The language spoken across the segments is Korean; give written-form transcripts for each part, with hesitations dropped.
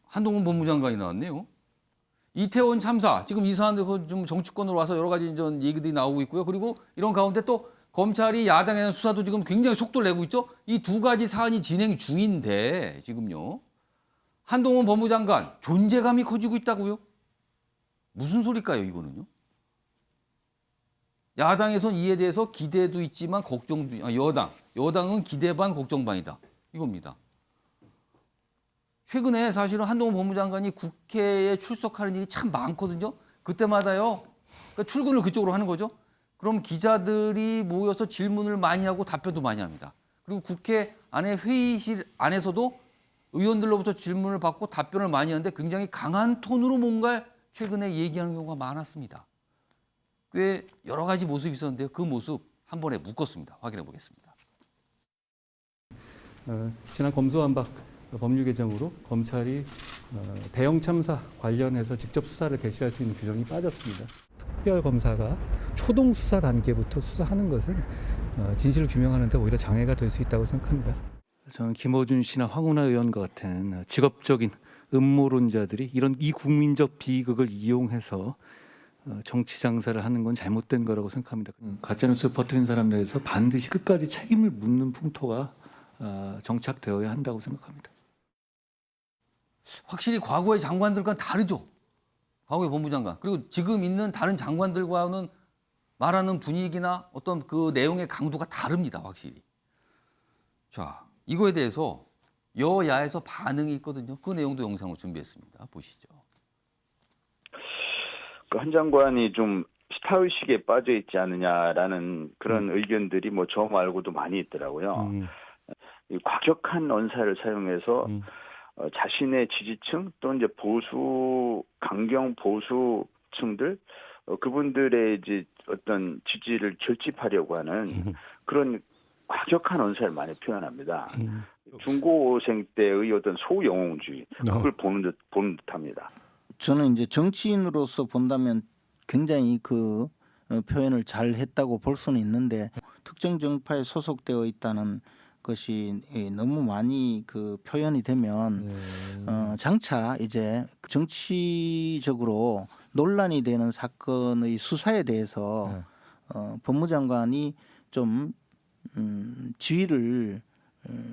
한동훈 법무장관이 나왔네요. 이태원 참사, 지금 이 사안도 좀 정치권으로 와서 여러 가지 이런 얘기들이 나오고 있고요. 그리고 이런 가운데 또 검찰이 야당에 대한 수사도 지금 굉장히 속도를 내고 있죠. 이 두 가지 사안이 진행 중인데 지금요. 한동훈 법무장관 존재감이 커지고 있다고요? 무슨 소리일까요, 이거는요? 야당에선 이에 대해서 기대도 있지만 걱정도, 여당은 기대 반 걱정 반이다. 이겁니다. 최근에 사실은 한동훈 법무장관이 국회에 출석하는 일이 참 많거든요. 그때마다요. 그러니까 출근을 그쪽으로 하는 거죠. 그럼 기자들이 모여서 질문을 많이 하고 답변도 많이 합니다. 그리고 국회 안에 회의실 안에서도 의원들로부터 질문을 받고 답변을 많이 하는데 굉장히 강한 톤으로 뭔가 최근에 얘기하는 경우가 많았습니다. 꽤 여러 가지 모습이 있었는데요. 그 모습 한 번에 묶었습니다. 확인해 보겠습니다. 지난 검수완박 법률 개정으로 검찰이 대형 참사 관련해서 직접 수사를 개시할 수 있는 규정이 빠졌습니다. 특별검사가 초동 수사 단계부터 수사하는 것은 진실을 규명하는 데 오히려 장애가 될 수 있다고 생각합니다. 저는 김어준 씨나 황운하 의원과 같은 직업적인 음모론자들이 이 국민적 비극을 이용해서 정치 장사를 하는 건 잘못된 거라고 생각합니다. 가짜뉴스 퍼뜨린 사람에 대해서 반드시 끝까지 책임을 묻는 풍토가 정착되어야 한다고 생각합니다. 확실히 과거의 장관들과는 다르죠. 과거의 법무장관. 그리고 지금 있는 다른 장관들과는 말하는 분위기나 어떤 그 내용의 강도가 다릅니다. 확실히. 자, 이거에 대해서 여야에서 반응이 있거든요. 그 내용도 영상으로 준비했습니다. 보시죠. 그 한 장관이 좀 스타의식에 빠져 있지 않느냐라는 그런 의견들이 뭐 저 말고도 많이 있더라고요. 이 과격한 언사를 사용해서 자신의 지지층 또 이제 강경 보수층들 그분들의 이제 어떤 지지를 결집하려고 하는 그런 과격한 언사를 많이 표현합니다. 중고생 때의 어떤 소영웅주의 그걸 보는 듯합니다. 저는 이제 정치인으로서 본다면 굉장히 그 표현을 잘 했다고 볼 수는 있는데 특정 정파에 소속되어 있다는 것이 너무 많이 그 표현이 되면 장차 이제 정치적으로 논란이 되는 사건의 수사에 대해서 법무장관이 좀 지휘를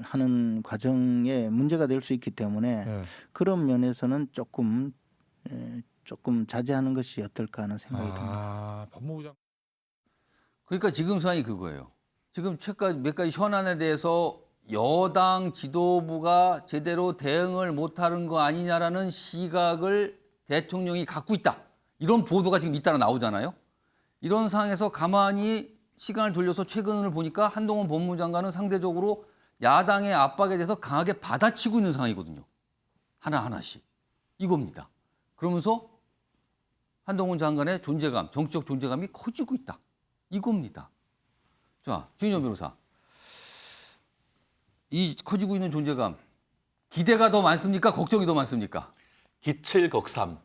하는 과정에 문제가 될 수 있기 때문에 그런 면에서는 조금 자제하는 것이 어떨까 하는 생각이 듭니다. 법무부장. 그러니까 지금 상황이 그거예요. 지금 몇 가지 현안에 대해서 여당 지도부가 제대로 대응을 못하는 거 아니냐라는 시각을 대통령이 갖고 있다. 이런 보도가 지금 잇따라 나오잖아요. 이런 상황에서 가만히 시간을 돌려서 최근을 보니까 한동훈 법무장관은 상대적으로 야당의 압박에 대해서 강하게 받아치고 있는 상황이거든요. 하나하나씩. 이겁니다. 그러면서 한동훈 장관의 존재감, 정치적 존재감이 커지고 있다. 이겁니다. 자, 주인영 변호사. 이 커지고 있는 존재감, 기대가 더 많습니까? 걱정이 더 많습니까? 기칠걱삼.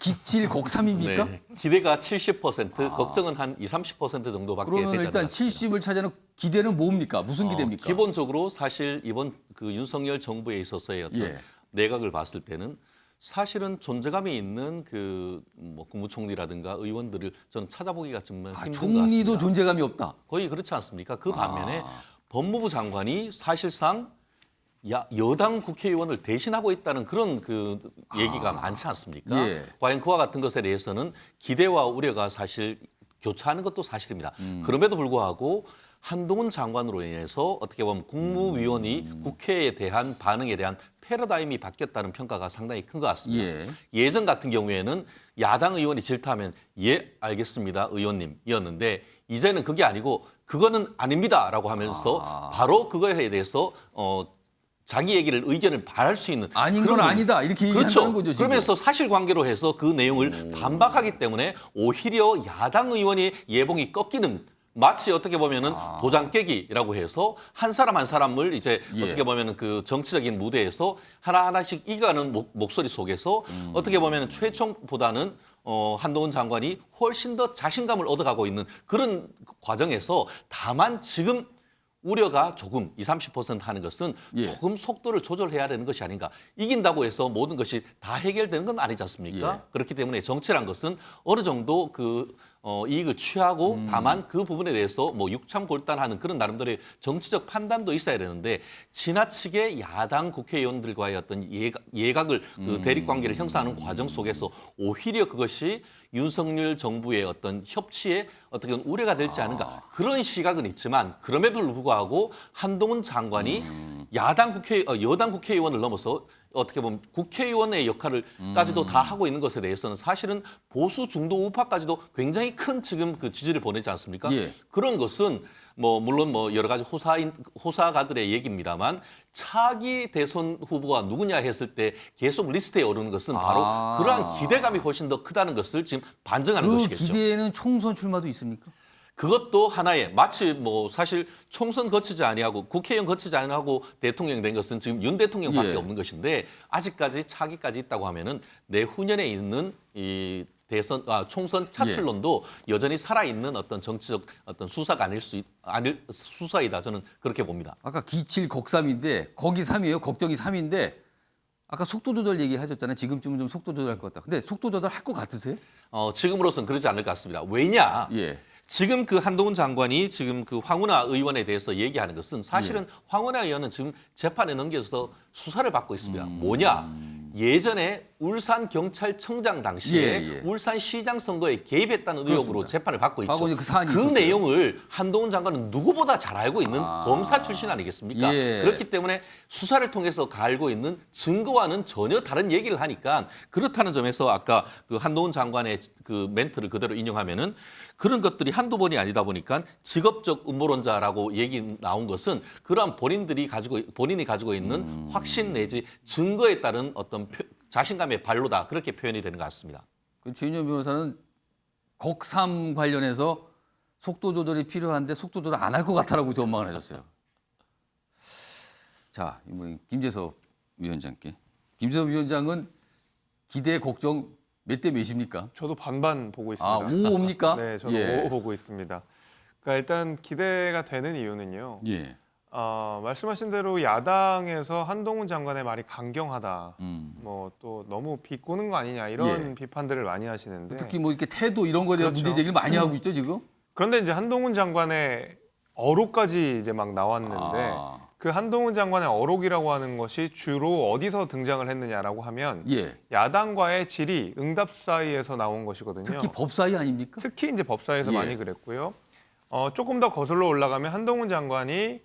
기칠곡삼입니까? 네. 기대가 70%, 걱정은 한 20-30% 정도밖에 되지 그러면 않습니다. 일단 70을 차지하는 기대는 뭡니까? 무슨 기대입니까? 기본적으로 사실 이번 그 윤석열 정부에 있어서의 어떤 내각을 봤을 때는 사실은 존재감이 있는 뭐 국무총리라든가 의원들을 저는 찾아보기가 좀 힘든 것 같습니다. 총리도 존재감이 없다. 거의 그렇지 않습니까? 그 반면에 법무부 장관이 사실상 여당 국회의원을 대신하고 있다는 그런 얘기가 많지 않습니까? 과연 그와 같은 것에 대해서는 기대와 우려가 사실 교차하는 것도 사실입니다. 그럼에도 불구하고 한동훈 장관으로 인해서 어떻게 보면 국무위원이 국회에 대한 반응에 대한 패러다임이 바뀌었다는 평가가 상당히 큰 것 같습니다. 예전 같은 경우에는 야당 의원이 질타하면 예 알겠습니다 의원님이었는데 이제는 그게 아니고 그거는 아닙니다라고 하면서 바로 그거에 대해서 자기 의견을 말할 수 있는 아닌 건 아니다 이렇게 얘기한다는 거죠. 지금. 그러면서 사실관계로 해서 그 내용을 반박하기 때문에 오히려 야당 의원의 예봉이 꺾이는 마치 어떻게 보면은 도장 깨기라고 해서 한 사람 한 사람을 이제 어떻게 보면은 그 정치적인 무대에서 하나하나씩 이겨가는 목소리 속에서 어떻게 보면은 최초보다는 한동훈 장관이 훨씬 더 자신감을 얻어가고 있는 그런 과정에서 다만 지금 우려가 조금 20-30% 하는 것은 예. 조금 속도를 조절해야 되는 것이 아닌가. 이긴다고 해서 모든 것이 다 해결되는 건 아니지 않습니까? 예. 그렇기 때문에 정치란 것은 어느 정도 이익을 취하고 다만 그 부분에 대해서 뭐 육참골단하는 그런 나름대로의 정치적 판단도 있어야 되는데 지나치게 야당 국회의원들과의 어떤 예각을 그 대립관계를 형성하는 과정 속에서 오히려 그것이 윤석열 정부의 어떤 협치에 어떻게 보면 우려가 될지 않은가 그런 시각은 있지만 그럼에도 불구하고 한동훈 장관이 여당 국회의원을 넘어서 어떻게 보면 국회의원의 역할을까지도 다 하고 있는 것에 대해서는 사실은 보수 중도 우파까지도 굉장히 큰 지금 그 지지를 보내지 않습니까? 예. 그런 것은 뭐 물론 뭐 여러 가지 호사가들의 얘기입니다만 차기 대선 후보가 누구냐 했을 때 계속 리스트에 오르는 것은 바로 그러한 기대감이 훨씬 더 크다는 것을 지금 반증하는 그 것이겠죠. 기대에는 총선 출마도 있습니까? 그것도 하나의 마치 뭐 사실 총선 거치지 아니하고 국회의원 거치지 아니하고 대통령 된 것은 지금 윤 대통령밖에 예. 없는 것인데 아직까지 차기까지 있다고 하면은 내후년에 있는 이 총선 차출론도 여전히 살아있는 어떤 정치적 어떤 수사가 아닐 수사이다 저는 그렇게 봅니다. 아까 기칠 곡3인데 거기 3이에요. 걱정이 3인데 아까 속도 조절 얘기 하셨잖아요. 지금쯤은 좀 속도 조절할 것 같다. 근데 속도 조절 할 것 같으세요? 지금으로서는 그러지 않을 것 같습니다. 왜냐? 예. 지금 그 한동훈 장관이 지금 그 황운하 의원에 대해서 얘기하는 것은 사실은 황운하 의원은 지금 재판에 넘겨서 수사를 받고 있습니다. 뭐냐? 예전에 울산경찰청장 당시에 울산시장 선거에 개입했다는 의혹으로 재판을 받고 있죠. 그 내용을 한동훈 장관은 누구보다 잘 알고 있는 검사 출신 아니겠습니까? 예. 그렇기 때문에 수사를 통해서 알고 있는 증거와는 전혀 다른 얘기를 하니까 그렇다는 점에서 아까 그 한동훈 장관의 그 멘트를 그대로 인용하면은 그런 것들이 한두 번이 아니다 보니까 직업적 음모론자라고 얘기 나온 것은 그러한 본인이 가지고 있는 확신 내지 증거에 따른 어떤 자신감의 발로다 그렇게 표현이 되는 것 같습니다. 주인영 변호사는 곡3 관련해서 속도 조절이 필요한데 속도 조절 안 할 것 같다라고 전망을 하셨어요. 자, 이번에 김재섭 위원장께. 김재섭 위원장은 기대 걱정 몇 대 몇입니까? 저도 반반 보고 있습니다. 5입니까? 네, 저도 5 보고 있습니다. 그러니까 일단 기대가 되는 이유는요. 예. 말씀하신 대로 야당에서 한동훈 장관의 말이 강경하다. 뭐 또 너무 비꼬는 거 아니냐 이런 비판들을 많이 하시는데 특히 뭐 이렇게 태도 이런 거에 대한 그렇죠. 문제 제기를 많이 하고 있죠 지금. 그런데 이제 한동훈 장관의 어록까지 이제 막 나왔는데 그 한동훈 장관의 어록이라고 하는 것이 주로 어디서 등장을 했느냐라고 하면 야당과의 질의, 응답 사이에서 나온 것이거든요. 특히 법사위 아닙니까? 특히 이제 법사위에서 많이 그랬고요. 조금 더 거슬러 올라가면 한동훈 장관이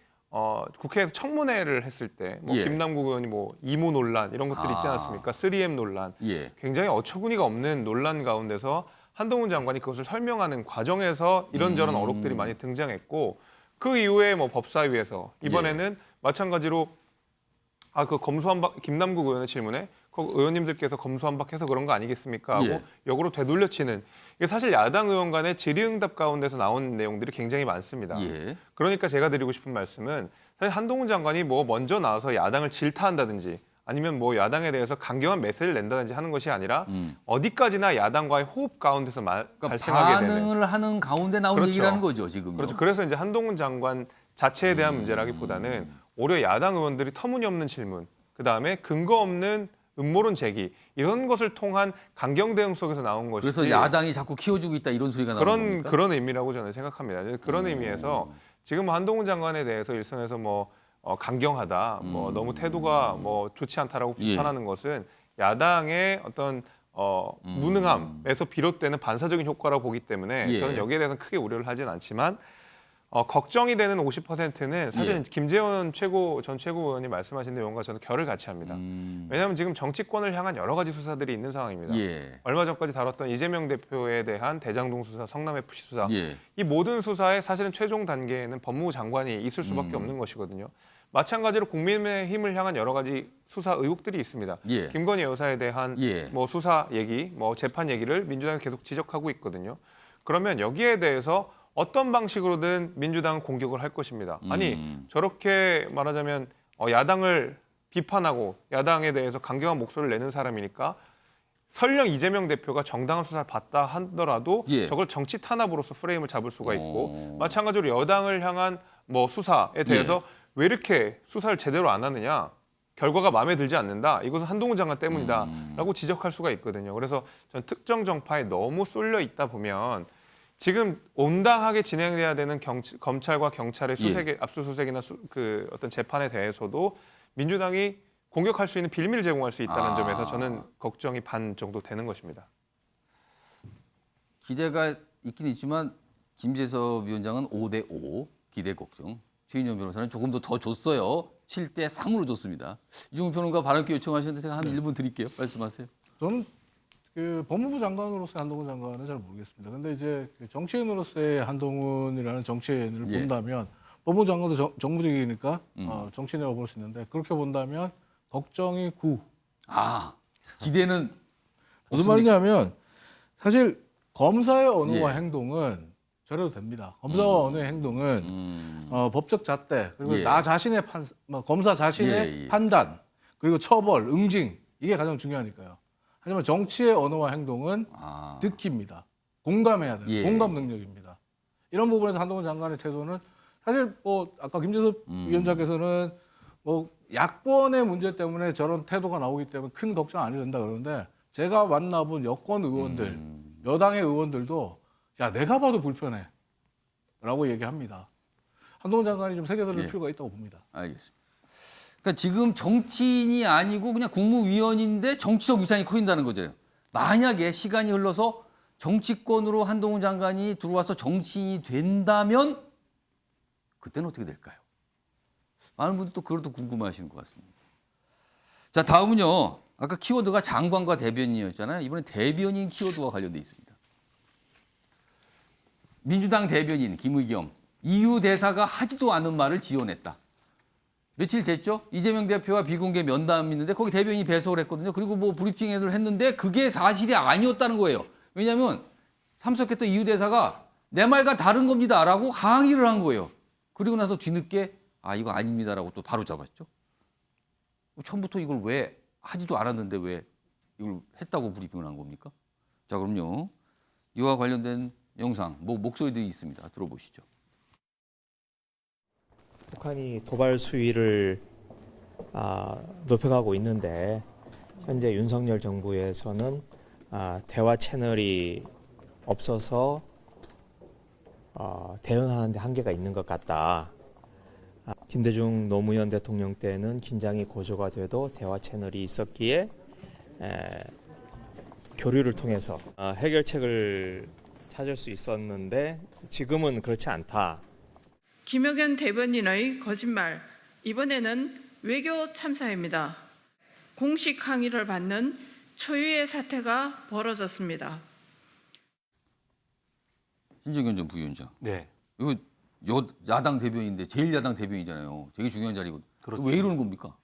국회에서 청문회를 했을 때 뭐 김남국 의원이 뭐 이모 논란 이런 것들 있지 않습니까? 3M 논란. 굉장히 어처구니가 없는 논란 가운데서 한동훈 장관이 그것을 설명하는 과정에서 이런저런 어록들이 많이 등장했고 그 이후에 뭐 법사위에서 이번에는 마찬가지로 그 검수완박 김남국 의원의 질문에 그 의원님들께서 검수완박해서 그런 거 아니겠습니까? 하고 역으로 되돌려치는 이게 사실 야당 의원 간의 질의응답 가운데서 나온 내용들이 굉장히 많습니다. 그러니까 제가 드리고 싶은 말씀은 사실 한동훈 장관이 뭐 먼저 나와서 야당을 질타한다든지 아니면 뭐 야당에 대해서 강경한 메시지를 낸다든지 하는 것이 아니라 어디까지나 야당과의 호흡 가운데서 그러니까 발생하게 되는 반응을 하는 가운데 나온 얘기라는 거죠 지금. 그렇죠. 그래서 이제 한동훈 장관 자체에 대한 문제라기보다는 오히려 야당 의원들이 터무니없는 질문, 그 다음에 근거 없는 음모론 제기 이런 것을 통한 강경 대응 속에서 나온 것이지. 그래서 야당이 자꾸 키워주고 있다 이런 소리가 나오는 겁니까? 그런 의미라고 저는 생각합니다. 그런 의미에서 지금 한동훈 장관에 대해서 일선에서 뭐 강경하다, 뭐 너무 태도가 뭐 좋지 않다라고 비판하는 것은 야당의 어떤 무능함에서 비롯되는 반사적인 효과라고 보기 때문에 저는 여기에 대해서는 크게 우려를 하진 않지만 걱정이 되는 50%는 사실 김재원 전 최고위원이 말씀하신 내용과 저는 결을 같이 합니다. 왜냐하면 지금 정치권을 향한 여러 가지 수사들이 있는 상황입니다. 얼마 전까지 다뤘던 이재명 대표에 대한 대장동 수사, 성남 FC 수사 이 모든 수사의 사실은 최종 단계에는 법무부 장관이 있을 수밖에 없는 것이거든요. 마찬가지로 국민의힘을 향한 여러 가지 수사 의혹들이 있습니다. 김건희 여사에 대한 뭐 수사 얘기, 뭐 재판 얘기를 민주당이 계속 지적하고 있거든요. 그러면 여기에 대해서 어떤 방식으로든 민주당은 공격을 할 것입니다. 아니 저렇게 말하자면 야당을 비판하고 야당에 대해서 강경한 목소리를 내는 사람이니까 설령 이재명 대표가 정당한 수사를 받다 하더라도 저걸 정치 탄압으로서 프레임을 잡을 수가 있고 마찬가지로 여당을 향한 뭐 수사에 대해서 왜 이렇게 수사를 제대로 안 하느냐? 결과가 마음에 들지 않는다. 이것은 한동훈 장관 때문이다라고 지적할 수가 있거든요. 그래서 전 특정 정파에 너무 쏠려 있다 보면 지금 온당하게 진행돼야 되는 검찰과 경찰의 수색, 압수수색이나 그 어떤 재판에 대해서도 민주당이 공격할 수 있는 빌미를 제공할 수 있다는 점에서 저는 걱정이 반 정도 되는 것입니다. 기대가 있긴 있지만 김재섭 위원장은 5대5 기대 걱정. 최인영 변호사는 조금 더 줬어요. 7대3으로 줬습니다. 이종훈 평론가 발언기 요청하셨는데 제가 한 1분 드릴게요. 말씀하세요. 저는 그 법무부 장관으로서의 한동훈 장관은 잘 모르겠습니다. 근데 이제 그 정치인으로서의 한동훈이라는 정치인을 본다면 법무부 장관도 정무직이니까 정치인이라고 볼 수 있는데 그렇게 본다면 걱정이 9. 기대는 무슨 말이냐면 사실 검사의 언어와 행동은 저래도 됩니다. 검사와 언어의 행동은 법적 잣대 그리고 나 자신의 검사 자신의 판단 그리고 처벌, 응징 이게 가장 중요하니까요. 하지만 정치의 언어와 행동은 듣기입니다. 공감해야 돼요. 공감 능력입니다. 이런 부분에서 한동훈 장관의 태도는 사실 뭐 아까 김재섭 위원장께서는 뭐 야권의 문제 때문에 저런 태도가 나오기 때문에 큰 걱정 안 해도 된다 그러는데 제가 만나본 여권 의원들, 여당의 의원들도 야 내가 봐도 불편해 라고 얘기합니다. 한동훈 장관이 좀 새겨들을 필요가 있다고 봅니다. 알겠습니다. 그러니까 지금 정치인이 아니고 그냥 국무위원인데 정치적 위상이 커진다는 거죠. 만약에 시간이 흘러서 정치권으로 한동훈 장관이 들어와서 정치인이 된다면 그때는 어떻게 될까요? 많은 분들이 또 그걸 또 궁금해하시는 것 같습니다. 자, 다음은요. 아까 키워드가 장관과 대변인이었잖아요. 이번엔 대변인 키워드와 관련돼 있습니다. 민주당 대변인 김의겸 이유 대사가 하지도 않은 말을 지어냈다. 며칠 됐죠? 이재명 대표와 비공개 면담이 있는데 거기 대변인이 배석을 했거든요. 그리고 뭐 브리핑을 했는데 그게 사실이 아니었다는 거예요. 왜냐하면 참석했던 이유 대사가 내 말과 다른 겁니다라고 항의를 한 거예요. 그리고 나서 뒤늦게 이거 아닙니다라고 또 바로 잡았죠. 처음부터 이걸 왜 하지도 않았는데 왜 이걸 했다고 브리핑을 한 겁니까? 자, 그럼요. 이와 관련된 영상, 목소리들이 있습니다. 들어보시죠. 북한이 도발 수위를 높여가고 있는데 현재 윤석열 정부에서는 대화 채널이 없어서 대응하는 데 한계가 있는 것 같다. 김대중 노무현 대통령 때는 긴장이 고조가 돼도 대화 채널이 있었기에 교류를 통해서 해결책을 찾을 수 있었는데 지금은 그렇지 않다. 김의겸 대변인의 거짓말, 이번에는 외교 참사입니다. 공식 항의를 받는 초유의 사태가 벌어졌습니다. 신정현 전 부위원장. 네. 이거 야당 대변인인데 제일 야당 대변이잖아요. 되게 중요한 자리거든요. 그렇죠. 왜 이러는 겁니까?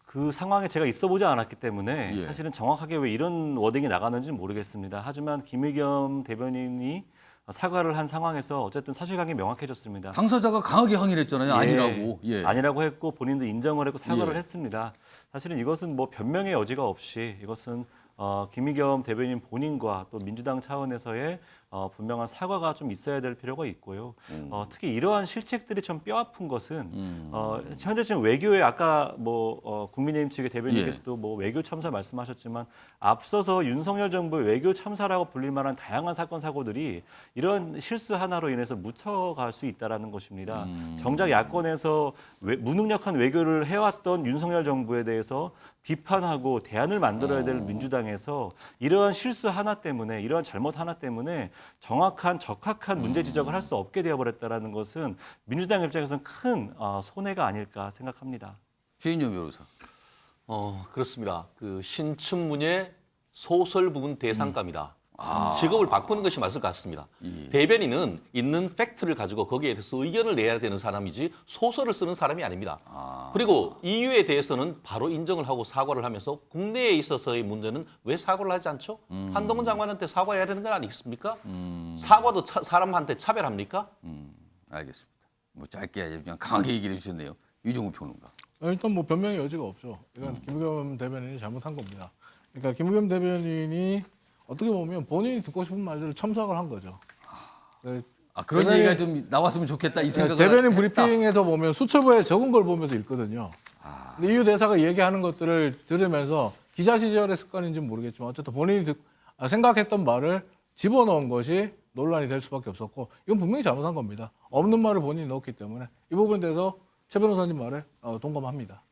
그 상황에 제가 있어 보지 않았기 때문에 사실은 정확하게 왜 이런 워딩이 나가는지는 모르겠습니다. 하지만 김의겸 대변인이 사과를 한 상황에서 어쨌든 사실관계 명확해졌습니다. 당사자가 강하게 항의를 했잖아요. 아니라고. 아니라고 했고 본인도 인정을 했고 사과를 했습니다. 사실은 이것은 뭐 변명의 여지가 없이 이것은 김의겸 대변인 본인과 또 민주당 차원에서의 분명한 사과가 좀 있어야 될 필요가 있고요. 특히 이러한 실책들이 좀 뼈아픈 것은 현재 지금 외교에 아까 국민의힘 측의 대변인께서도 외교 참사 말씀하셨지만 앞서서 윤석열 정부의 외교 참사라고 불릴 만한 다양한 사건 사고들이 이런 실수 하나로 인해서 묻혀갈 수 있다라는 것입니다. 정작 야권에서 무능력한 외교를 해왔던 윤석열 정부에 대해서 비판하고 대안을 만들어야 될 민주당에서 이러한 실수 하나 때문에 이러한 잘못 하나 때문에 정확한 적합한 문제 지적을 할 수 없게 되어버렸다는 것은 민주당 입장에서는 큰 손해가 아닐까 생각합니다. 최인정 변호사. 그렇습니다. 그 신춘문예 소설 부분 대상감이다. 직업을 바꾸는 것이 맞을 것 같습니다. 대변인은 있는 팩트를 가지고 거기에 대해서 의견을 내야 되는 사람이지 소설을 쓰는 사람이 아닙니다. 그리고 이유에 대해서는 바로 인정을 하고 사과를 하면서 국내에 있어서의 문제는 왜 사과를 하지 않죠? 한동훈 장관한테 사과해야 되는 건 아니겠습니까? 사과도 사람한테 차별합니까? 알겠습니다. 짧게 그냥 강하게 얘기를 해주셨네요. 이종훈 평론가. 일단 변명의 여지가 없죠. 이건 김의겸 대변인이 잘못한 겁니다. 그러니까 김의겸 대변인이 어떻게 보면 본인이 듣고 싶은 말들을 첨삭을 한 거죠. 그런 대변인, 얘기가 좀 나왔으면 좋겠다 이 생각을 대변인 했다. 브리핑에서 보면 수첩에 적은 걸 보면서 읽거든요. 근데 이유 대사가 얘기하는 것들을 들으면서 기자 시절의 습관인지는 모르겠지만 어쨌든 본인이 생각했던 말을 집어넣은 것이 논란이 될 수밖에 없었고 이건 분명히 잘못한 겁니다. 없는 말을 본인이 넣었기 때문에 이 부분에 대해서 최 변호사님 말에 동감합니다.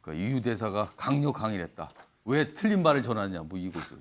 그러니까 이유 대사가 강력 항의를 했다. 왜 틀린 말을 전하냐 뭐 이거죠.